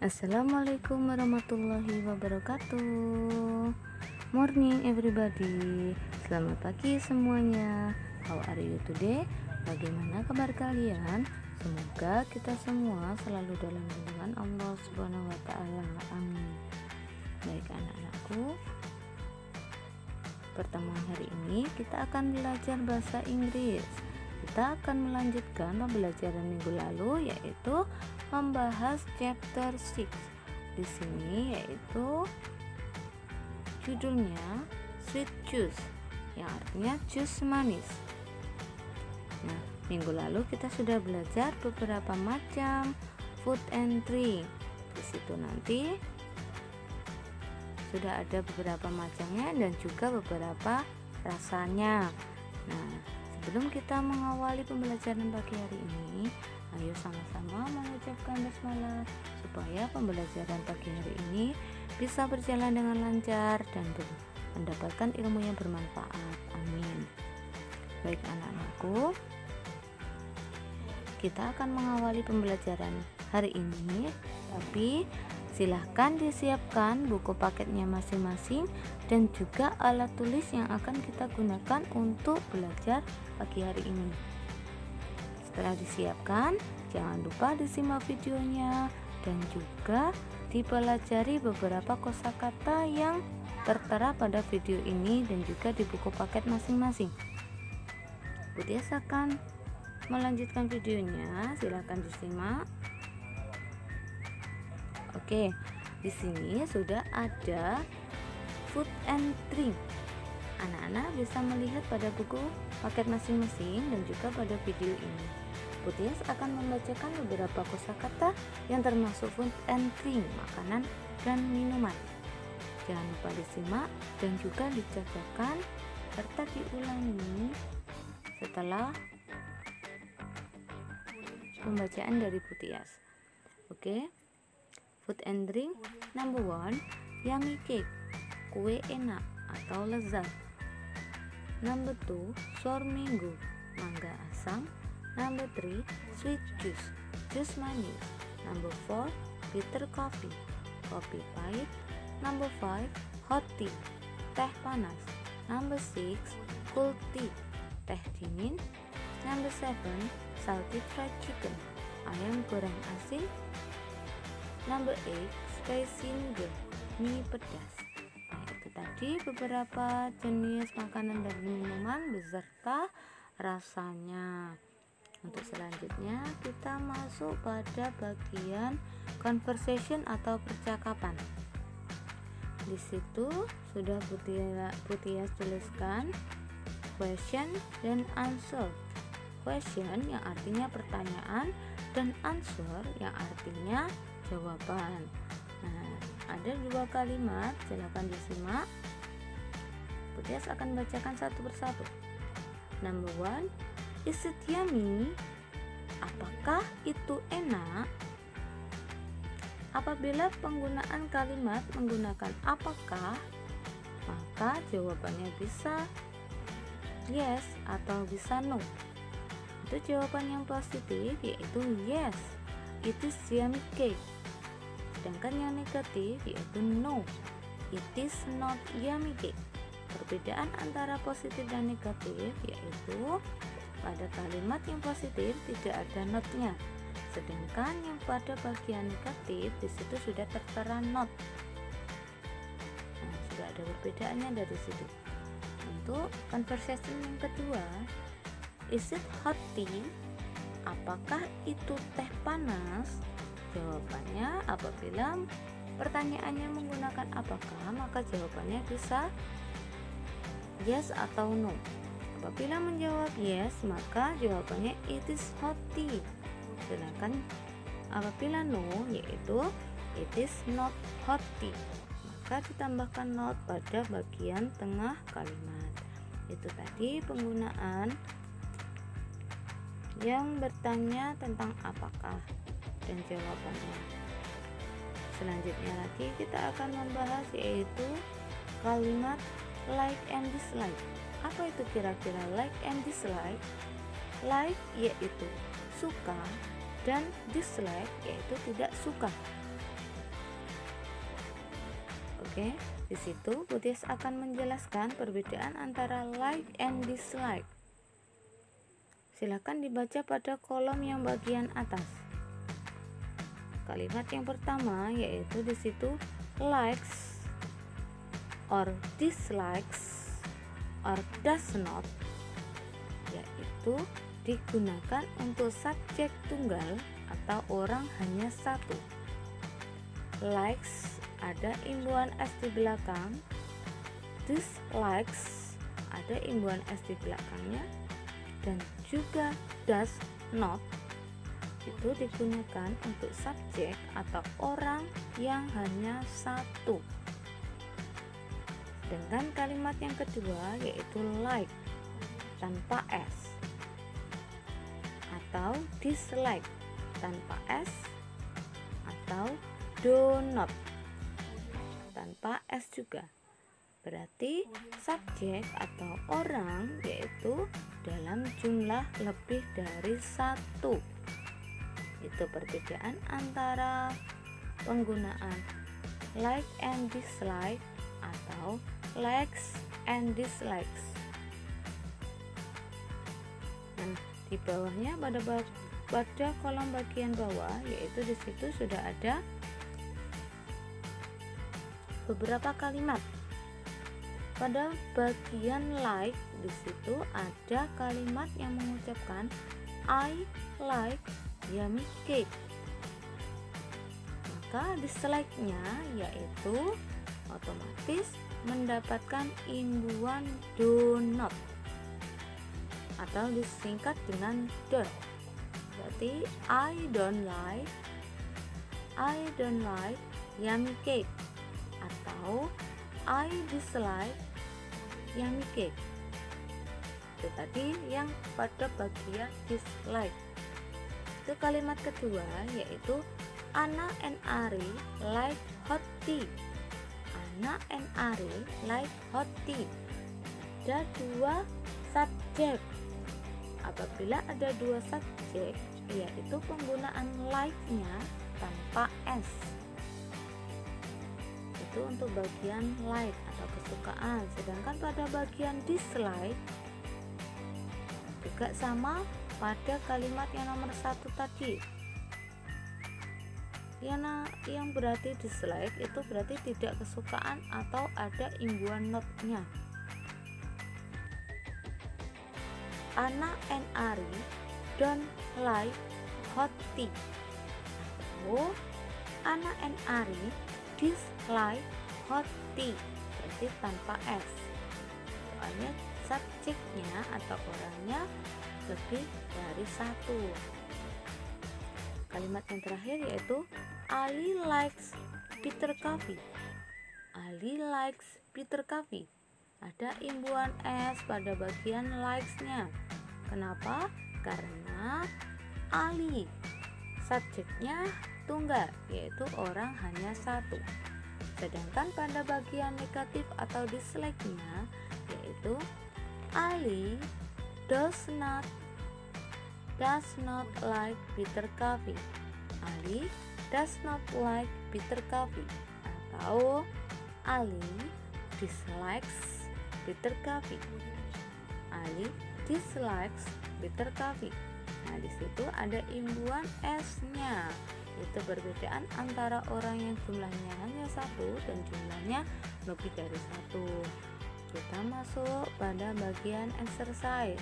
Assalamualaikum warahmatullahi wabarakatuh. Morning everybody. Selamat pagi semuanya. How are you today? Bagaimana kabar kalian? Semoga kita semua selalu dalam lindungan Allah Subhanahu wa taala. Amin. Baik anak-anakku, pertemuan hari ini kita akan belajar bahasa Inggris. Kita akan melanjutkan pembelajaran minggu lalu, yaitu membahas chapter 6. Di sini yaitu judulnya Sweet Juice, yang artinya jus manis. Nah, minggu lalu kita sudah belajar beberapa macam food and drink. Di situ nanti sudah ada beberapa macamnya dan juga beberapa rasanya. Nah, sebelum kita mengawali pembelajaran pagi hari ini, ayo sama-sama mengucapkan basmalah supaya pembelajaran pagi hari ini bisa berjalan dengan lancar dan mendapatkan ilmu yang bermanfaat. Amin. Baik anak-anakku, kita akan mengawali pembelajaran hari ini, tapi silahkan disiapkan buku paketnya masing-masing dan juga alat tulis yang akan kita gunakan untuk belajar pagi hari ini. Setelah disiapkan, jangan lupa disimak videonya dan juga dipelajari beberapa kosakata yang tertera pada video ini dan juga di buku paket masing-masing. Budias akan melanjutkan videonya, silahkan disimak. Oke, di sini sudah ada food and drink. Anak-anak bisa melihat pada buku paket masing-masing dan juga pada video ini. Budias akan membacakan beberapa kosakata yang termasuk food and drink, makanan dan minuman. Jangan lupa disimak dan juga dicocokkan serta diulangi setelah pembacaan dari Budias. Oke. Food and drink number 1, yummy cake, kue enak atau lezat. Number 2, sour mango, mangga asam. Number 3, sweet juice, jus manis. Number 4, bitter coffee, kopi pahit. Number 5, hot tea, teh panas. Number 6, cold tea, teh dingin. Number 7, salty fried chicken, ayam goreng asin. Number 8, spicy noodle, mie pedas. Nah, itu tadi beberapa jenis makanan dan minuman beserta rasanya. Untuk selanjutnya kita masuk pada bagian conversation atau percakapan. Di situ sudah Budias tuliskan question dan answer. Question yang artinya pertanyaan dan answer yang artinya jawaban. Nah, ada 2 kalimat, silakan disimak. Budias akan bacakan satu persatu. Number 1, is it yummy? Apakah itu enak? Apabila penggunaan kalimat menggunakan apakah, maka jawabannya bisa yes atau bisa no. Itu jawaban yang positif, yaitu yes, it is yummy cake. Sedangkan yang negatif yaitu no, it is not yummy cake. Perbedaan antara positif dan negatif yaitu pada kalimat yang positif tidak ada not-nya, sedangkan yang pada bagian negatif di situ sudah tertera not. Nah, sudah ada perbedaannya dari situ. Untuk conversation yang kedua, is it hot tea? Apakah itu teh panas? Jawabannya, apabila pertanyaannya menggunakan apakah, maka jawabannya bisa yes atau no. Apabila menjawab yes, maka jawabannya it is hot tea. Sedangkan apabila no, yaitu it is not hot tea, maka ditambahkan not pada bagian tengah kalimat. Itu tadi penggunaan yang bertanya tentang apakah dan jawabannya. Selanjutnya lagi kita akan membahas yaitu kalimat like and dislike. Apa itu kira-kira like and dislike? Like yaitu suka dan dislike yaitu tidak suka. Oke, di situ Budias akan menjelaskan perbedaan antara like and dislike. Silakan dibaca pada kolom yang bagian atas. Kalimat yang pertama yaitu di situ likes or dislikes or does not, yaitu digunakan untuk subjek tunggal atau orang hanya satu. Likes ada imbuhan S di belakang, dislikes ada imbuhan S di belakangnya, dan juga does not itu digunakan untuk subjek atau orang yang hanya satu. Dengan kalimat yang kedua yaitu like tanpa S, atau dislike tanpa S, atau do not tanpa S juga. Berarti subjek atau orang yaitu dalam jumlah lebih dari satu. Itu perbedaan antara penggunaan like and dislike atau likes and dislikes. Nah, di bawahnya pada kolom bagian bawah yaitu di situ sudah ada beberapa kalimat. Pada bagian like di situ ada kalimat yang mengucapkan I like yummy cake. Maka dislike-nya yaitu otomatis mendapatkan imbuhan do not atau disingkat dengan don't. Berarti I don't like yummy cake atau I dislike yummy cake. Itu tadi yang pada bagian dislike. Itu kalimat kedua yaitu Anna and Ari like hot tea. Anna and Ari like hot tea. Ada dua subjek. Apabila ada dua subjek, yaitu penggunaan like-nya tanpa S. Itu untuk bagian like atau kesukaan. Sedangkan pada bagian dislike juga sama pada kalimat yang nomor satu tadi. Yang berarti dislike itu berarti tidak kesukaan atau ada imbuhan not-nya. Anna and Ari don't like hot tea. Atau Anna and Ari dislike hot tea, berarti tanpa S. Soalnya subjeknya atau orangnya lebih dari satu. Kalimat yang terakhir yaitu Ali likes bitter coffee. Ali likes bitter coffee. Ada imbuhan S pada bagian likes-nya. Kenapa? Karena Ali subjeknya tunggal, yaitu orang hanya satu. Sedangkan pada bagian negatif atau dislike-nya yaitu Ali does not like bitter coffee. Ali does not like bitter coffee. Atau Ali dislikes bitter coffee. Ali dislikes bitter coffee. Nah, di situ ada imbuhan S-nya. Itu perbedaan antara orang yang jumlahnya hanya satu dan jumlahnya lebih dari satu. Kita masuk pada bagian exercise.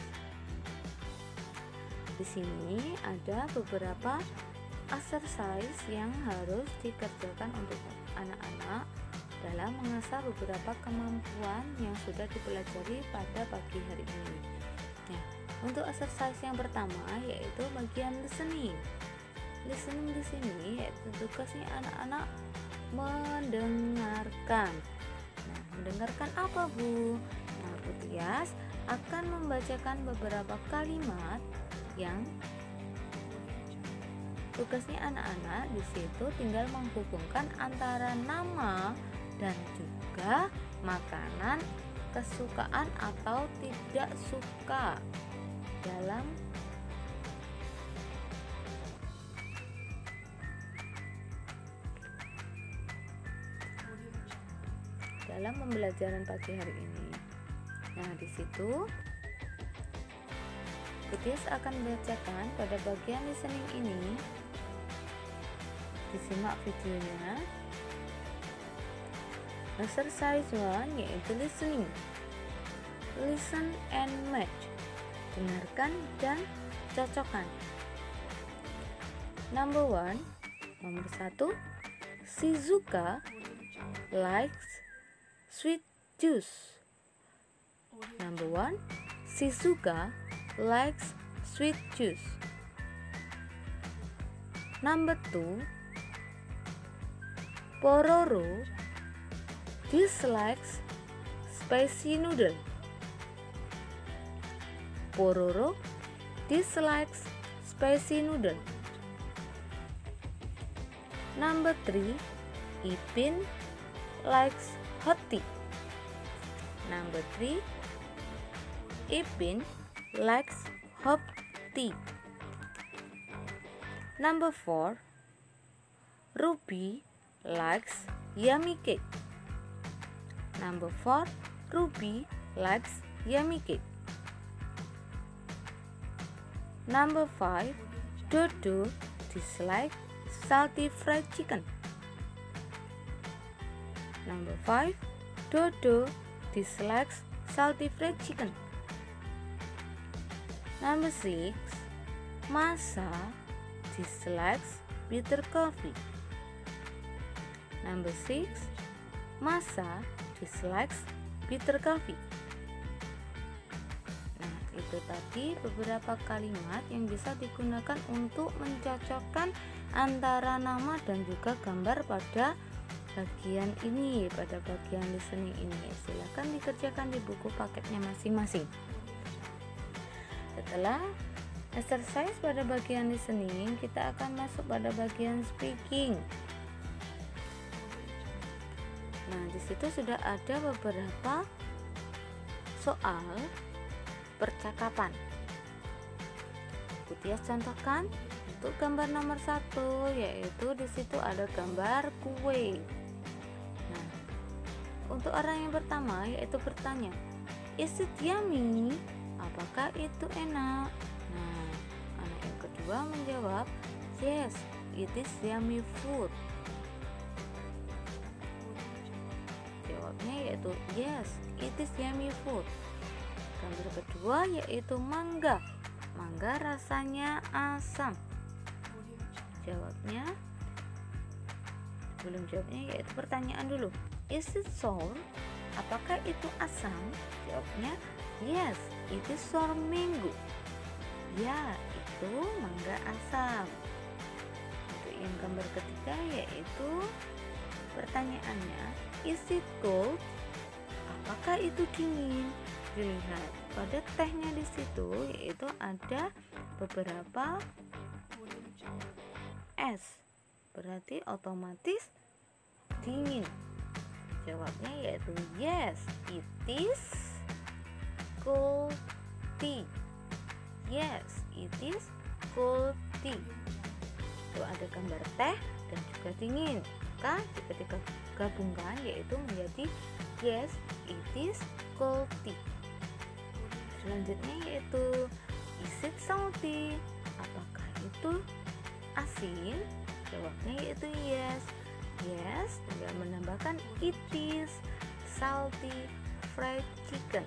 Di sini ada beberapa exercise yang harus dikerjakan untuk anak-anak dalam mengasah beberapa kemampuan yang sudah dipelajari pada pagi hari ini. Nah, untuk exercise yang pertama yaitu bagian listening. Listening di sini yaitu tugasnya anak-anak mendengarkan. Nah, mendengarkan apa, Bu? Nah, Bu Tias akan membacakan beberapa kalimat yang tugasnya anak-anak di situ tinggal menghubungkan antara nama dan juga makanan kesukaan atau tidak suka dalam dalam pembelajaran pagi hari ini. Nah, di situ Budias akan membacakan pada bagian listening ini. Disimak videonya. Exercise 1 yaitu listening. Listen and match. Dengarkan dan cocokkan. Number 1, nomor 1, Shizuka likes sweet juice. Number 1, Shizuka likes sweet juice. Number 2, Pororo dislikes spicy noodle. Pororo dislikes spicy noodle. Number 3, Ipin likes hot tea. Number 3, Ipin likes hot tea. Number 4, Ruby likes yummy cake. Number 4, Ruby likes yummy cake. Number 5, Dodo dislikes salty fried chicken. Number 5, Dodo dislikes salty fried chicken. Number 6, Masa dislikes bitter coffee. Number 6, Masa dislikes bitter coffee. Nah, itu tadi beberapa kalimat yang bisa digunakan untuk mencocokkan antara nama dan juga gambar pada bagian ini, pada bagian listening ini. Silahkan dikerjakan di buku paketnya masing-masing. Setelah exercise pada bagian listening, kita akan masuk pada bagian speaking. Nah, di situ sudah ada beberapa soal percakapan. Budias contohkan untuk gambar nomor 1, yaitu di situ ada gambar kue. Nah, untuk orang yang pertama yaitu bertanya, "Is it yummy?" Apakah itu enak? Nah, anak yang kedua menjawab, "Yes, it is yummy food." Jawabnya yaitu yes, it is yummy food. Gambar kedua yaitu mangga. Mangga rasanya asam. Jawabnya yaitu pertanyaan dulu. Is it sour? Apakah itu asam? Jawabnya yes, it is sour mango. Ya, itu mangga asam. Untuk yang gambar ketiga yaitu pertanyaannya, is it cold? Apakah itu dingin? Dilihat pada tehnya di situ, yaitu ada beberapa es, berarti otomatis dingin. Jawabnya yaitu yes, it is cold tea. Yes, it is cold tea. Itu ada gambar teh dan juga dingin. Maka jika digabungkan yaitu menjadi yes, it is cold tea. Selanjutnya yaitu is it salty? Apakah itu asin? Jawabnya yaitu yes. Yes, tinggal menambahkan it is salty fried chicken.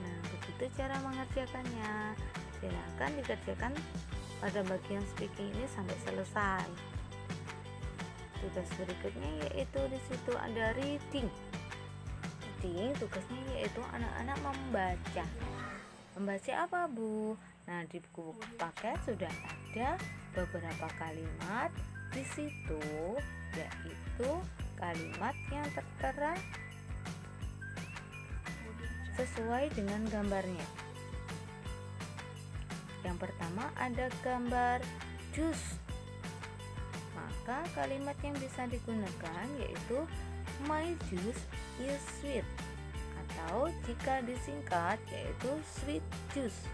Nah, begitu cara mengerjakannya. Silakan dikerjakan pada bagian speaking ini sampai selesai. Tugas berikutnya yaitu di situ ada reading. Reading tugasnya yaitu anak-anak membaca. Membaca apa, Bu? Nah, di buku paket sudah ada beberapa kalimat di situ, yaitu kalimat yang tertera sesuai dengan gambarnya. Yang pertama ada gambar jus. Maka kalimat yang bisa digunakan yaitu my juice is sweet, atau jika disingkat yaitu sweet juice.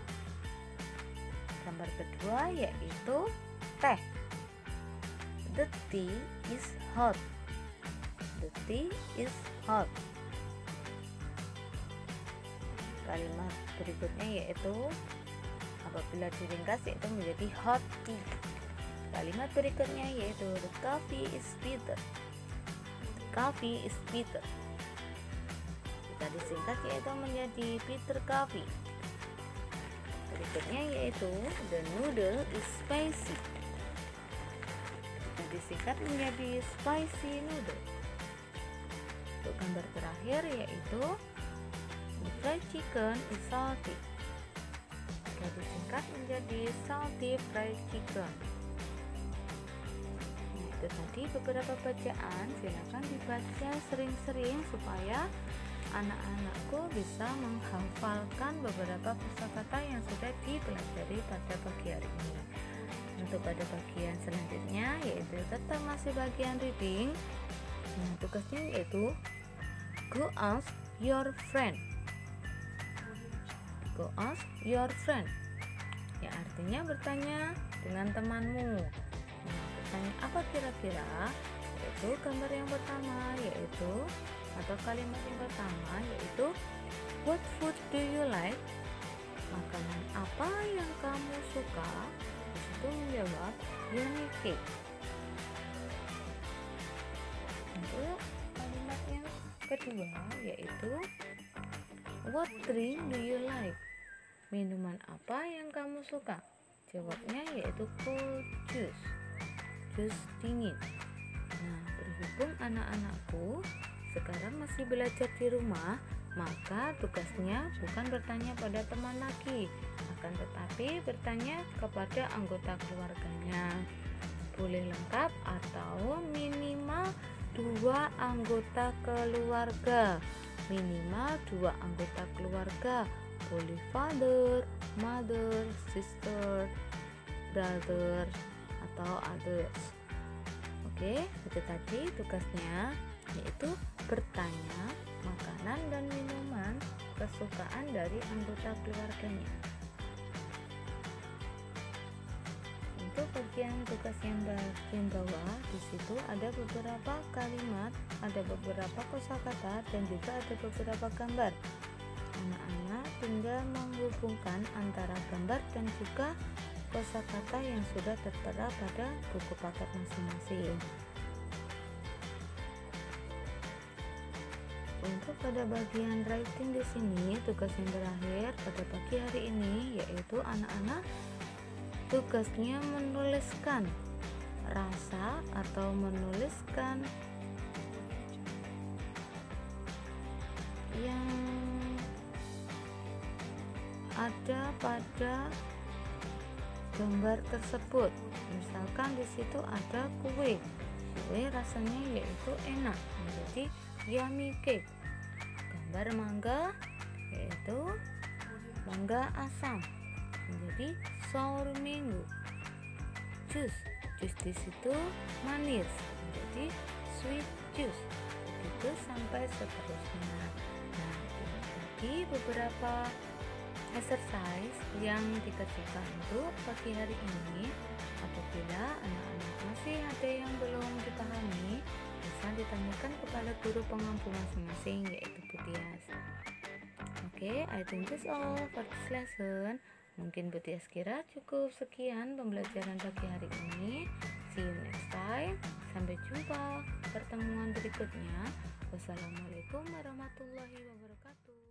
Gambar kedua yaitu teh. The tea is hot. The tea is hot. Kalimat berikutnya yaitu apabila diringkas itu menjadi hot tea. Kalimat berikutnya yaitu the coffee is bitter. The coffee is bitter. Jika disingkat yaitu menjadi bitter coffee. Berikutnya yaitu the noodle is spicy. Jika disingkat menjadi spicy noodle. Untuk gambar terakhir yaitu the fried chicken is salty. Jika disingkat menjadi salty fried chicken. Nah, itu tadi beberapa bacaan, silakan dibaca sering-sering supaya anak-anakku bisa menghafalkan beberapa kosakata yang sudah dipelajari pada pagi hari ini. Untuk pada bagian selanjutnya yaitu tetap masih bagian reading. Nah, tugasnya yaitu go ask your friend. Go ask your friend. Ya, artinya bertanya dengan temanmu. Nah, bertanya apa kira-kira? Yaitu gambar yang pertama yaitu atau kalimat yang pertama yaitu what food do you like? Makanan apa yang kamu suka? Disitu menjawab yummy cake. Untuk kalimat yang kedua yaitu what drink do you like? Minuman apa yang kamu suka? Jawabnya yaitu cold juice, jus dingin. Nah, berhubung anak-anakku sekarang masih belajar di rumah, maka tugasnya bukan bertanya pada teman lagi, akan tetapi bertanya kepada anggota keluarganya. Boleh lengkap atau minimal 2 anggota keluarga. Minimal 2 anggota keluarga. Boleh father, mother, sister, brother, atau others. Oke, itu tadi tugasnya, yaitu bertanya makanan dan minuman kesukaan dari anggota keluarganya. Untuk bagian tugas yang bagian bawah, di situ ada beberapa kalimat, ada beberapa kosakata dan juga ada beberapa gambar. Anak-anak tinggal menghubungkan antara gambar dan juga kosakata yang sudah tertera pada buku paket masing-masing. Untuk pada bagian writing di sini, tugas yang terakhir pada pagi hari ini yaitu anak-anak tugasnya menuliskan rasa atau menuliskan yang ada pada gambar tersebut. Misalkan di situ ada kue rasanya yaitu enak, menjadi yummy cake. Gambar mangga yaitu mangga asam, menjadi sour mango. Jus di situ manis, menjadi sweet juice. Begitu sampai seterusnya. Nah, ini tadi beberapa exercise yang dikerjakan untuk pagi hari ini. Apabila anak-anak masih ada yang belum dipahami, bisa ditanyakan kepada guru pengampu masing-masing yaitu Bu Tias. Oke, I think that's all for this lesson. Mungkin Bu Tias kira cukup sekian pembelajaran pagi hari ini. See you next time. Sampai jumpa pertemuan berikutnya. Wassalamualaikum warahmatullahi wabarakatuh.